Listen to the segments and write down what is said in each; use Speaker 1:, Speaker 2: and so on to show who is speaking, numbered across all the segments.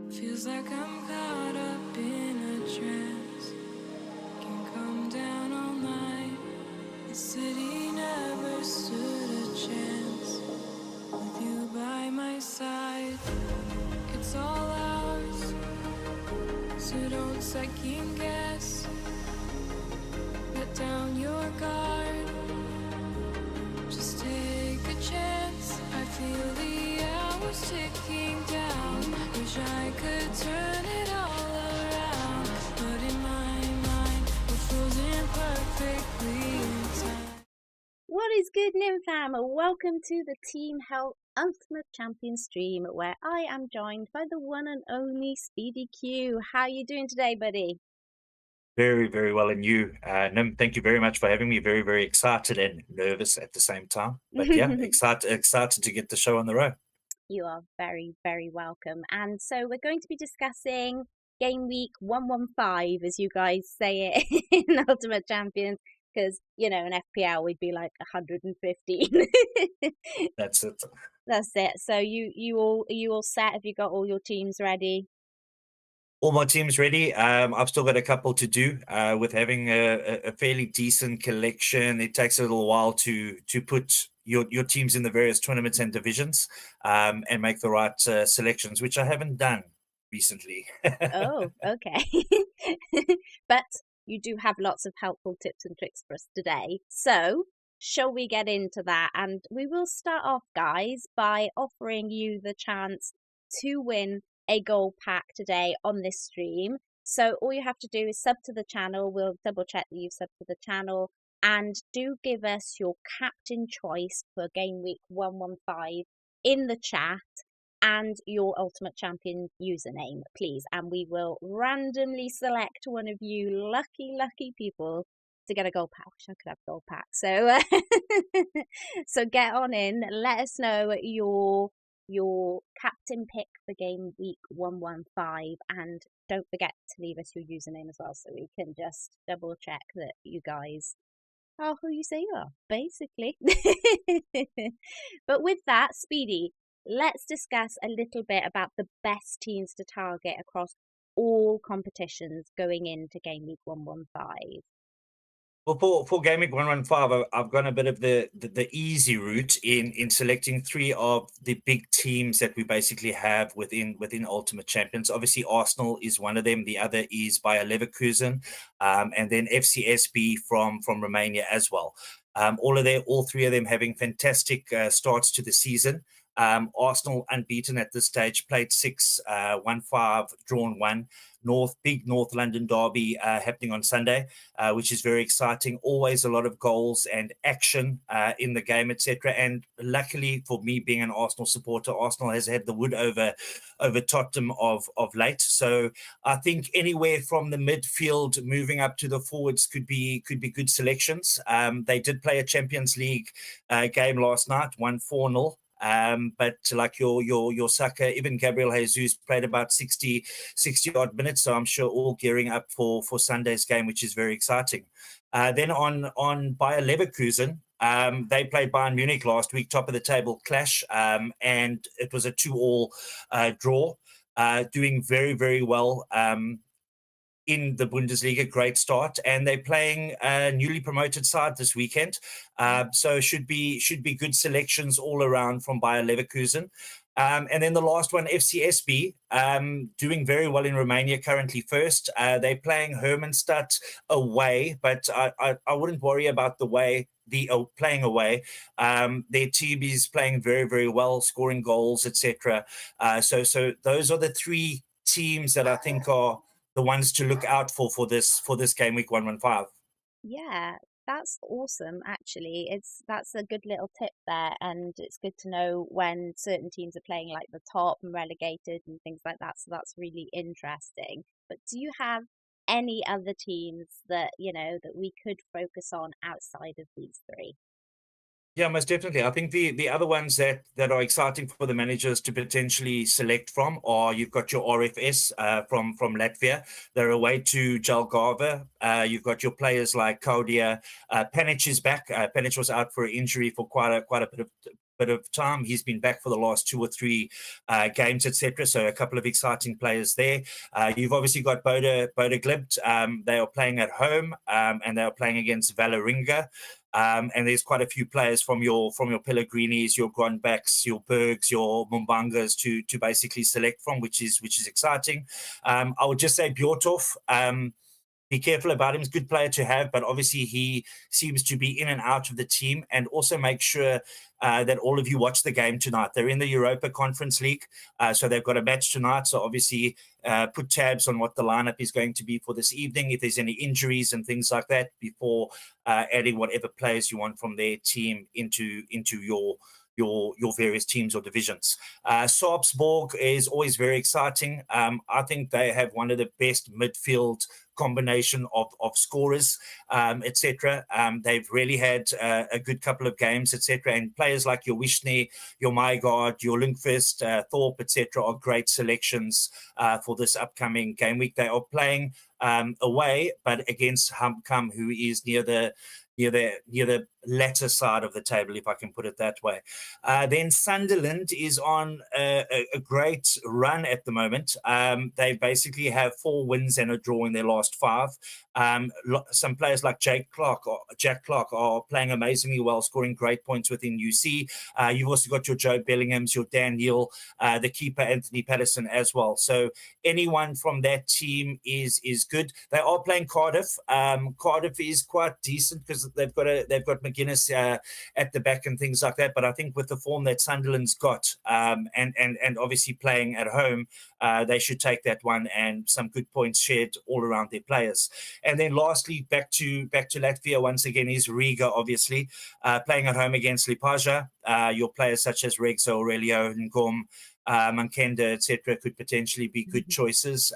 Speaker 1: Feels like I'm caught up in a trance. Can't come down all night. The city never stood a chance. With you by my side, it's all ours. So don't second guess. Let down your guard. Just take a chance. I feel the hours ticking down. Wish I could turn it all around, but in my mind, we're frozen perfectly in time.
Speaker 2: What is good, Nymph-fam? Welcome to the Team Health Ultimate Champion stream, where I am joined by the one and only SpeedyQ. How are you doing today, buddy?
Speaker 3: Very, very well. And you, Nim, thank you very much for having me. Very, very excited and nervous at the same time. But yeah, excited to get the show on the road.
Speaker 2: You are very, very welcome. And so we're going to be discussing Game Week 115, as you guys say it in Ultimate Champions, because, you know, in FPL we'd be like 115.
Speaker 3: That's it.
Speaker 2: That's it. So are you all set? Have you got all your teams ready?
Speaker 3: All my team's ready. I've still got a couple to do with having a fairly decent collection. It takes a little while to put your teams in the various tournaments and divisions and make the right selections, which I haven't done recently.
Speaker 2: Oh, okay. But you do have lots of helpful tips and tricks for us today. So shall we get into that? And we will start off, guys, by offering you the chance to win a gold pack today on this stream. So all you have to do is sub to the channel. We'll double check that you've subbed to the channel, and do give us your captain choice for Game Week 115 in the chat and your Ultimate Champion username, please. And we will randomly select one of you lucky people to get a gold pack. I wish I could have a gold pack. So, so get on in. Let us know your captain pick for Game Week 115, and don't forget to leave us your username as well, so we can just double check that you guys are who you say you are, basically. But with that, Speedy, let's discuss a little bit about the best teams to target across all competitions going into Game Week 115.
Speaker 3: Well, for Game Week 115, I've gone a bit of the easy route in selecting three of the big teams that we basically have within Ultimate Champions. Obviously, Arsenal is one of them. The other is Bayer Leverkusen, and then FCSB from Romania as well. All three of them having fantastic starts to the season. Arsenal unbeaten at this stage, played 6, won 5, drawn 1. Big North London derby happening on Sunday, which is very exciting. Always a lot of goals and action in the game, etc. And luckily for me, being an Arsenal supporter, Arsenal has had the wood over Tottenham of late. So I think anywhere from the midfield moving up to the forwards could be good selections. They did play a Champions League game last night, won 4-0. But like your Saka, even Gabriel Jesus played about 60 odd minutes, so I'm sure all gearing up for Sunday's game, which is very exciting. Then on Bayer Leverkusen, they played Bayern Munich last week, top of the table clash, and it was a 2-2 draw, doing very, very well in the Bundesliga. Great start, and they're playing a newly promoted side this weekend, so should be good selections all around from Bayer Leverkusen. And then the last one, FCSB, doing very well in Romania, currently first. They're playing Hermannstadt away, but I wouldn't worry about playing away. Their team is playing very, very well, scoring goals, etc. So those are the three teams that I think are the ones to look out for this Game Week 115.
Speaker 2: Yeah, That's awesome, actually. That's a good little tip there, and it's good to know when certain teams are playing like the top and relegated and things like that. So that's really interesting. But do you have any other teams that, that we could focus on outside of these three?
Speaker 3: Yeah, most definitely. I think the other ones that are exciting for the managers to potentially select from are you've got your RFS from Latvia. They're away to Jehl. You've got your players like Kaudia. Panic is back. Panic was out for an injury for quite a bit of time. He's been back for the last 2 or 3 games, etc. So a couple of exciting players there. You've obviously got Boda Glimt. They are playing at home and they are playing against Valeringa. And there's quite a few players from your Pellegrinis, your Grandbacks, your Bergs, your Mumbangas to basically select from, which is exciting. I would just say Bjortov. Be careful about him. He's a good player to have, but obviously he seems to be in and out of the team. And also make sure that all of you watch the game tonight. They're in the Europa Conference League, so they've got a match tonight. So obviously put tabs on what the lineup is going to be for this evening, if there's any injuries and things like that, before adding whatever players you want from their team into your various teams or divisions. Sarpsborg is always very exciting. I think they have one of the best midfield combination of scorers, etc. They've really had a good couple of games, etc. And players like your Wishney, your Maigard, your Lundqvist, Thorpe, etc. are great selections for this upcoming game week. They are playing away, but against Humcum, who is near the latter side of the table, if I can put it that way. Then Sunderland is on a great run at the moment. They basically have 4 wins and a draw in their last 5. Some players like Jack Clark are playing amazingly well, scoring great points within UC. You've also got your Joe Bellinghams, your Dan Neal, the keeper Anthony Patterson as well. So anyone from that team is good. They are playing Cardiff. Cardiff is quite decent because they've got McGuinness at the back and things like that. But I think with the form that Sunderland's got, and obviously playing at home, they should take that one, and some good points shared all around their players. And then lastly, back to Latvia once again is Riga, obviously playing at home against Lipaja. Your players such as Regzo, Aurelio, Ngom, Mankenda, etc. could potentially be good choices.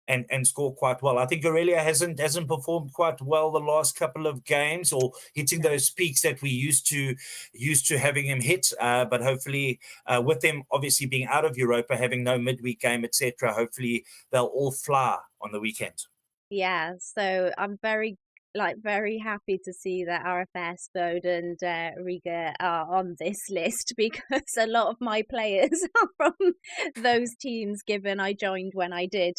Speaker 3: And score quite well. I think Aurelia hasn't performed quite well the last couple of games, or hitting those peaks that we used to having him hit. But hopefully, with them obviously being out of Europa, having no midweek game, etc., hopefully they'll all fly on the weekend.
Speaker 2: Yeah, so I'm very happy to see that RFS, Bode and Riga are on this list, because a lot of my players are from those teams, given I joined when I did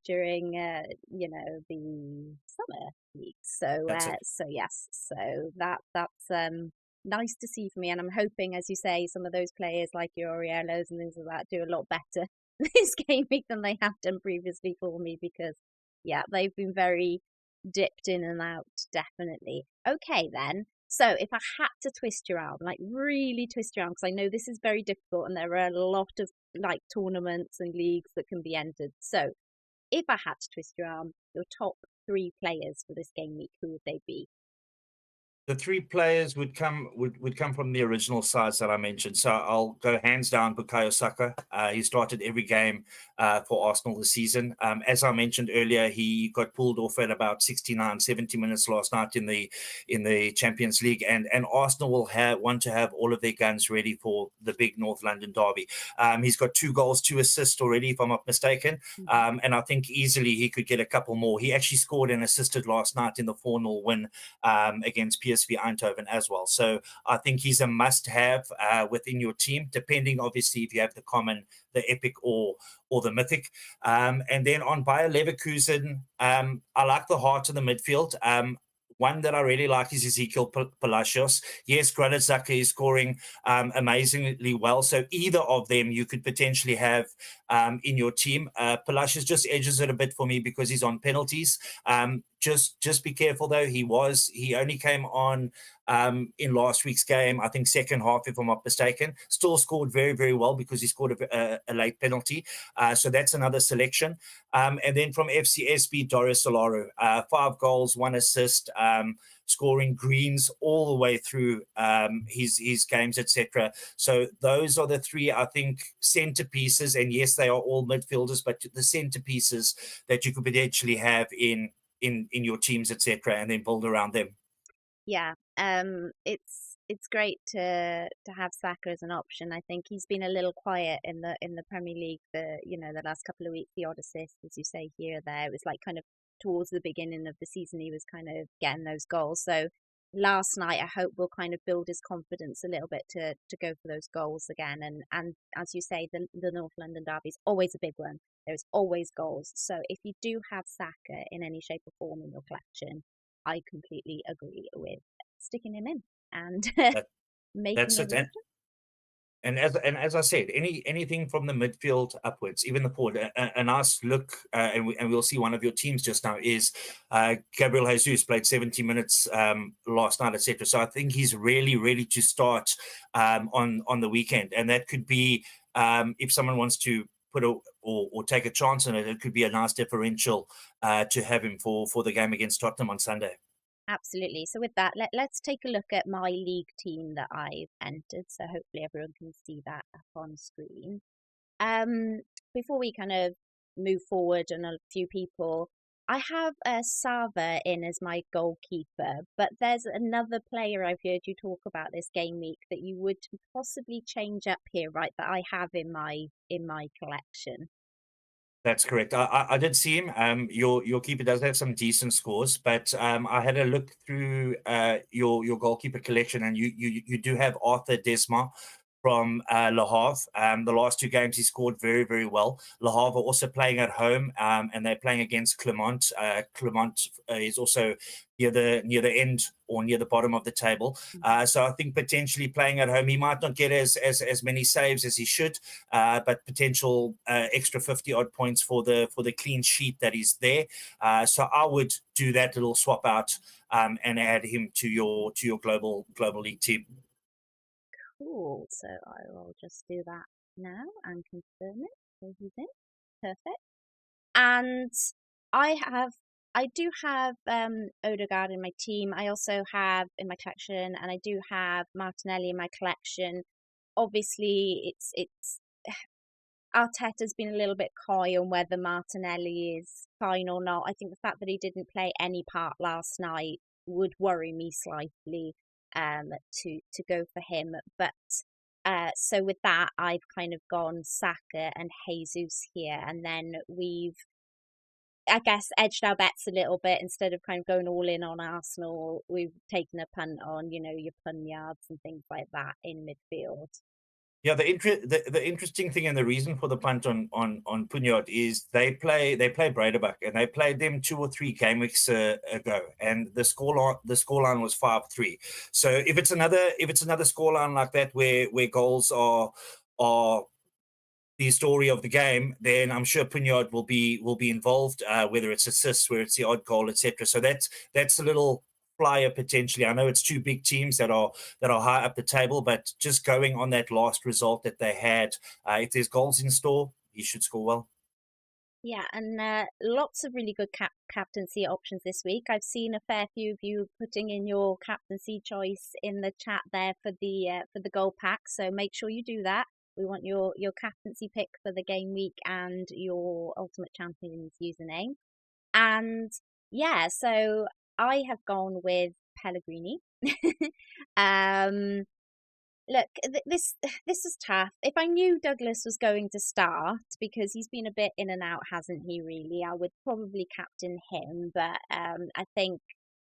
Speaker 2: during the summer weeks. So so yes, so that's nice to see for me, and I'm hoping, as you say, some of those players like your Orielos and things like that do a lot better this game week than they have done previously for me, because yeah, they've been very dipped in and out, definitely. Okay then, so if I had to twist your arm, like really twist your arm, because I know this is very difficult and there are a lot of like tournaments and leagues that can be entered. So if I had to twist your arm, your top 3 players for this game week, who would they be?
Speaker 3: The 3 players would come from the original sides that I mentioned. So I'll go hands down Bukayo Saka. He started every game for Arsenal this season. As I mentioned earlier, he got pulled off at about 69, 70 minutes last night in the Champions League, and Arsenal will want to have all of their guns ready for the big North London derby. He's got 2 goals, 2 assists already, if I'm not mistaken. And I think easily he could get a couple more. He actually scored and assisted last night in the 4-0 win against PSV Eindhoven as well. So I think he's a must-have within your team, depending obviously if you have the common, the epic, or the mythic. And then on Bayer Leverkusen, I like the heart of the midfield. One that I really like is Ezekiel Palacios. Yes, Granit Xhaka is scoring amazingly well. So either of them you could potentially have in your team. Palacios just edges it a bit for me because he's on penalties. just be careful though. He only came on in last week's game, I think second half, if I'm not mistaken. Still scored very, very well because he scored a late penalty. So that's another selection. And then from FCSB, Doris Solaro, 5 goals, 1 assist, scoring greens all the way through his games, etc. So those are the 3, I think, centerpieces. And yes, they are all midfielders, but the centerpieces that you could potentially have in your teams, etc., and then build around them.
Speaker 2: Yeah, it's great to have Saka as an option. I think he's been a little quiet in the Premier League. The last couple of weeks, the odd assist, as you say, here or there. It was like kind of towards the beginning of the season, he was kind of getting those goals. So last night, I hope will kind of build his confidence a little bit to go for those goals again. And as you say, the North London derby is always a big one. There's always goals. So if you do have Saka in any shape or form in your collection, I completely agree with sticking him in and
Speaker 3: That,
Speaker 2: making
Speaker 3: that's
Speaker 2: a
Speaker 3: it.
Speaker 2: roster.
Speaker 3: And as I said, anything from the midfield upwards, even the forward, a nice look, and we'll see one of your teams just now is Gabriel Jesus played 70 minutes last night, etc. So I think he's really ready to start on the weekend, and that could be if someone wants to put or take a chance on it, it could be a nice differential to have him for the game against Tottenham on Sunday.
Speaker 2: Absolutely. So with that, let's take a look at my league team that I've entered. So hopefully everyone can see that up on screen. Before we kind of move forward and a few people, I have Sava in as my goalkeeper, but there's another player I've heard you talk about this game week that you would possibly change up here, right? That I have in my collection.
Speaker 3: That's correct. I did see him. Your keeper does have some decent scores, but I had a look through your goalkeeper collection, and you do have Arthur Desma from Le Havre. The last 2 games he scored very, very well. Le Havre are also playing at home, and they're playing against Clermont. Clermont is also near the end or near the bottom of the table. So I think potentially playing at home, he might not get as many saves as he should, but potential extra 50 odd points for the clean sheet that is there. So I would do that little swap out and add him to your global league team.
Speaker 2: Cool. So I will just do that now and confirm it. So he's in. Perfect. And I do have Odegaard in my team. I also have in my collection, and I do have Martinelli in my collection. Obviously, it's Arteta's been a little bit coy on whether Martinelli is fine or not. I think the fact that he didn't play any part last night would worry me slightly to go for him. But so with that, I've kind of gone Saka and Jesus here, and then we've, I guess, edged our bets a little bit. Instead of kind of going all in on Arsenal, we've taken a punt on, your Punyards and things like that in midfield.
Speaker 3: Yeah, the interesting thing and the reason for the punt on Punyard is they play Breidabach, and they played them 2 or 3 game weeks ago, and the scoreline was 5-3. So if it's another scoreline like that where goals are the story of the game, then I'm sure Punyard will be involved, whether it's assists, whether it's the odd goal, etc. So that's a little flyer potentially. I know it's 2 big teams that are high up the table, but just going on that last result that they had, if there's goals in store, he should score well.
Speaker 2: Yeah, and lots of really good captaincy options this week. I've seen a fair few of you putting in your captaincy choice in the chat there for the goal pack. So make sure you do that. We want your captaincy pick for the game week and your Ultimate Champions username. And yeah, so I have gone with Pellegrini. Look, this is tough. If I knew Douglas was going to start, because he's been a bit in and out, hasn't he? Really, I would probably captain him. But I think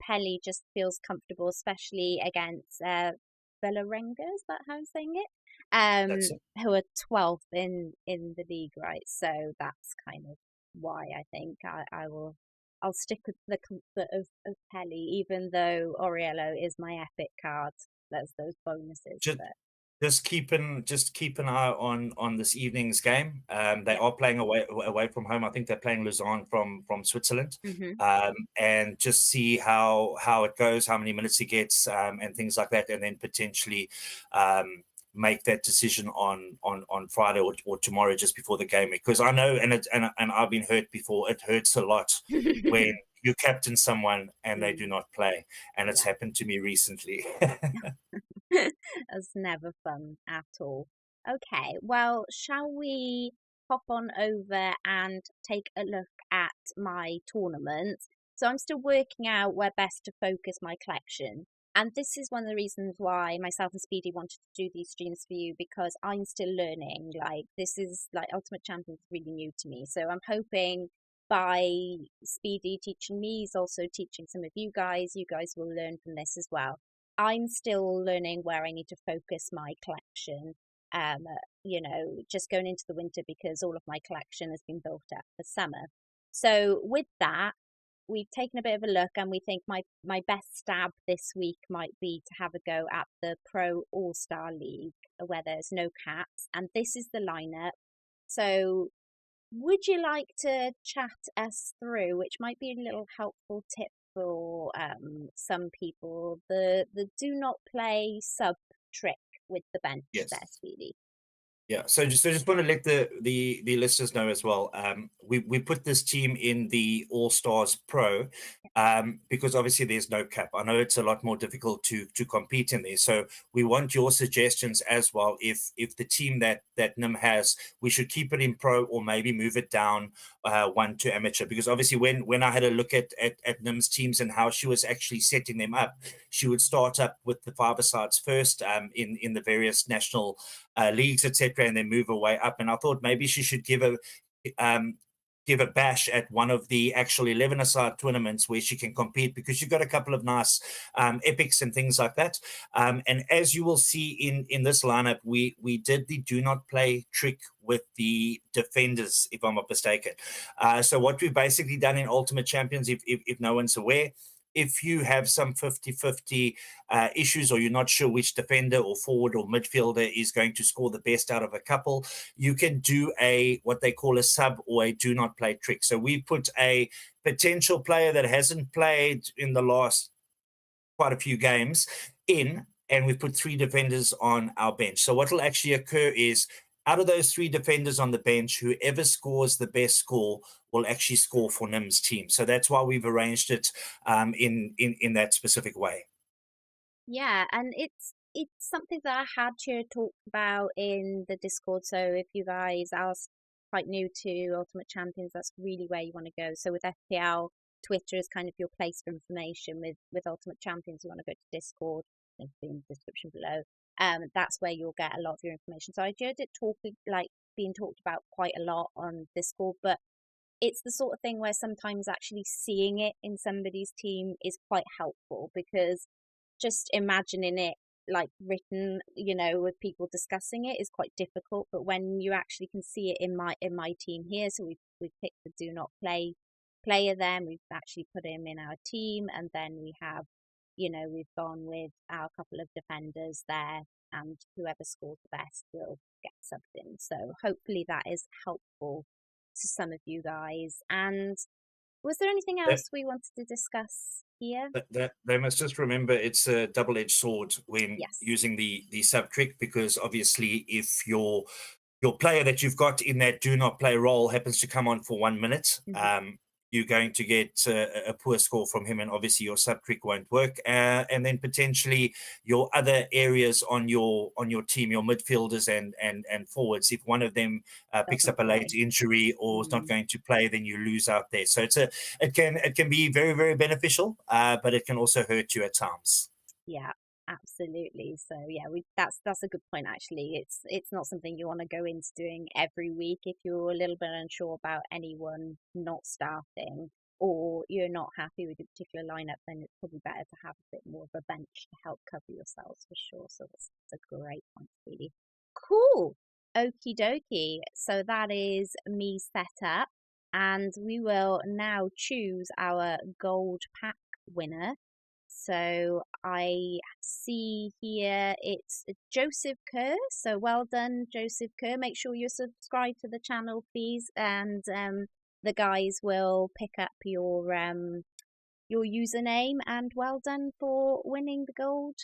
Speaker 2: Pelly just feels comfortable, especially against Valerenga. Is that how I'm saying it?
Speaker 3: That's it.
Speaker 2: Who are 12th in the league, right? So that's kind of why I think I'll stick with the comfort of Pelly, even though Oriello is my epic card. There's those bonuses.
Speaker 3: Just,
Speaker 2: but
Speaker 3: just keep an eye on this evening's game. They
Speaker 2: Yeah.
Speaker 3: are playing away from home. I think they're playing Lausanne from Switzerland.
Speaker 2: Hmm.
Speaker 3: And just see how it goes, how many minutes he gets, and things like that, and then potentially make that decision on Friday or tomorrow just before the game. Because I know, and I've been hurt before. It hurts a lot when you captain someone and they do not play, and it's
Speaker 2: Yeah.
Speaker 3: happened to me recently.
Speaker 2: That's never fun at all. Okay, well, shall we hop on over and take a look at my tournament? So I'm still working out where best to focus my collection. And this is one of the reasons why myself and Speedy wanted to do these streams for you, because I'm still learning. Like, this is like Ultimate Champions is really new to me. So I'm hoping by Speedy teaching me, he's also teaching some of you guys will learn from this as well. I'm still learning where I need to focus my collection. Um, just going into the winter, because all of my collection has been built up for summer. So with that, we've taken a bit of a look, and we think my best stab this week might be to have a go at the Pro All-Star League, where there's no caps, and this is the lineup. So would you like to chat us through, which might be a little helpful tip for some people, the do not play sub trick with the bench there,
Speaker 3: Yes.
Speaker 2: Speedy?
Speaker 3: Yeah, so just want to let the listeners know as well. We put this team in the All Stars Pro because obviously there's no cap. I know it's a lot more difficult to compete in there. So we want your suggestions as well. If the team that Nim has, we should keep it in Pro or maybe move it down one to amateur. Because obviously when I had a look at Nim's teams and how she was actually setting them up, she would start up with the five-a-sides first in the various national leagues, etc., and then move her way up. And I thought maybe she should give a bash at one of the actual 11-a-side tournaments where she can compete, because you've got a couple of nice epics and things like that. And as you will see in this lineup, we did the do not play trick with the defenders, if I'm not mistaken. So what we've basically done in Ultimate Champions, if no one's aware, if you have some 50-50 issues, or you're not sure which defender or forward or midfielder is going to score the best out of a couple, you can do what they call a sub or a do not play trick. So we put a potential player that hasn't played in the last quite a few games in, and we put three defenders on our bench. So what will actually occur is, out of those three defenders on the bench, whoever scores the best score will actually score for Nim's team. So that's why we've arranged it in that specific way.
Speaker 2: Yeah, and it's something that I had to talk about in the Discord. So if you guys are quite new to Ultimate Champions, that's really where you want to go. So with FPL, Twitter is kind of your place for information. With Ultimate Champions, you want to go to Discord, link in the description below. That's where you'll get a lot of your information. So I heard it being talked about quite a lot on Discord, but it's the sort of thing where sometimes actually seeing it in somebody's team is quite helpful, because just imagining it like written, with people discussing it is quite difficult. But when you actually can see it in my team here, so we've picked the do not play player, then we've actually put him in our team, and then we have, we've gone with our couple of defenders there, and whoever scores the best will get something. So hopefully that is helpful to some of you guys. And was there anything else we wanted to discuss here?
Speaker 3: That they must just remember it's a double-edged sword when
Speaker 2: Yes.
Speaker 3: using the sub trick, because obviously if your player that you've got in that do not play role happens to come on for 1 minute, you're going to get a poor score from him, and obviously your sub trick won't work. And then potentially your other areas on your team, your midfielders and forwards, if one of them picks up a late injury or is not going to play, then you lose out there. So it can be very, very beneficial, but it can also hurt you at times.
Speaker 2: Yeah, absolutely. So yeah, that's a good point actually. It's not something you want to go into doing every week. If you're a little bit unsure about anyone not starting, or you're not happy with a particular lineup, then it's probably better to have a bit more of a bench to help cover yourselves for sure. So that's a great point, really. Cool. Okie dokie. So that is me set up, and we will now choose our gold pack winner. So I see here it's Joseph Kerr. So well done, Joseph Kerr. Make sure you're subscribed to the channel, please, and the guys will pick up your username. And well done for winning the gold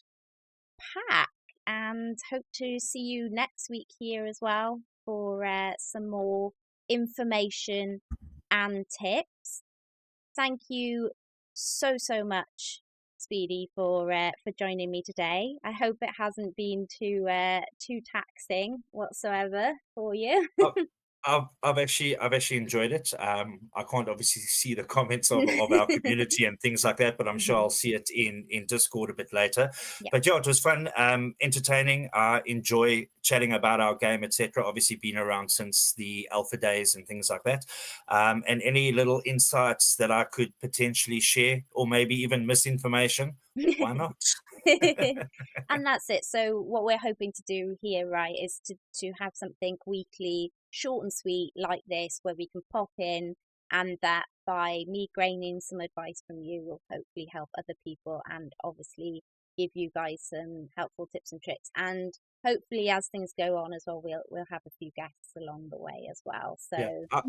Speaker 2: pack. And hope to see you next week here as well for some more information and tips. Thank you so much, Speedy, for joining me today. I hope it hasn't been too taxing whatsoever for you.
Speaker 3: I've actually enjoyed it. I can't obviously see the comments of our community and things like that, but I'm sure I'll see it in Discord a bit later.
Speaker 2: Yeah.
Speaker 3: But yeah, it was fun, entertaining. I enjoy chatting about our game, etc. Obviously been around since the alpha days and things like that. And any little insights that I could potentially share, or maybe even misinformation, why not?
Speaker 2: And that's it. So what we're hoping to do here, right, is to have something weekly, short and sweet like this, where we can pop in, and that by me gaining some advice from you will hopefully help other people, and obviously give you guys some helpful tips and tricks. And hopefully, as things go on as well, we'll have a few guests along the way as well. So
Speaker 3: yeah,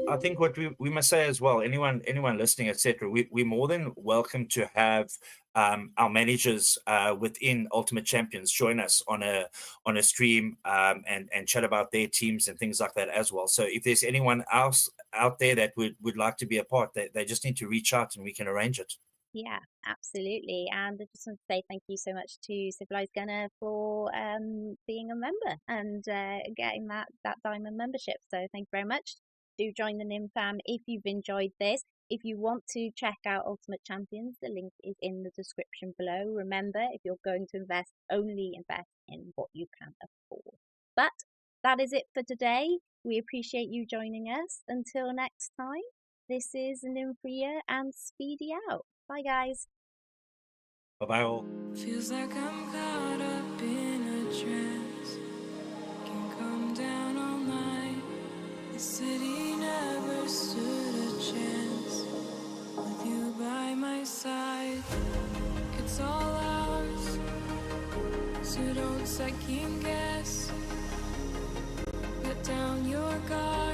Speaker 3: I think what we must say as well, anyone listening, etc., we're more than welcome to have our managers within Ultimate Champions join us on a stream and chat about their teams and things like that as well. So if there's anyone else out there that would like to be a part, they just need to reach out and we can arrange it.
Speaker 2: Yeah, absolutely. And I just want to say thank you so much to Civilized Gunner for being a member and getting that diamond membership. So thank you very much. Do join the NIM fam if you've enjoyed this. If you want to check out Ultimate Champions, the link is in the description below. Remember, if you're going to invest, only invest in what you can afford. But that is it for today. We appreciate you joining us. Until next time, this is Nympria and Speedy out. Bye, guys.
Speaker 3: Bye-bye all.
Speaker 1: Feels like I'm caught up in a trance. Can come down all night. The city never stood a chance. With you by my side, it's all ours. So don't second guess. Put down your guard.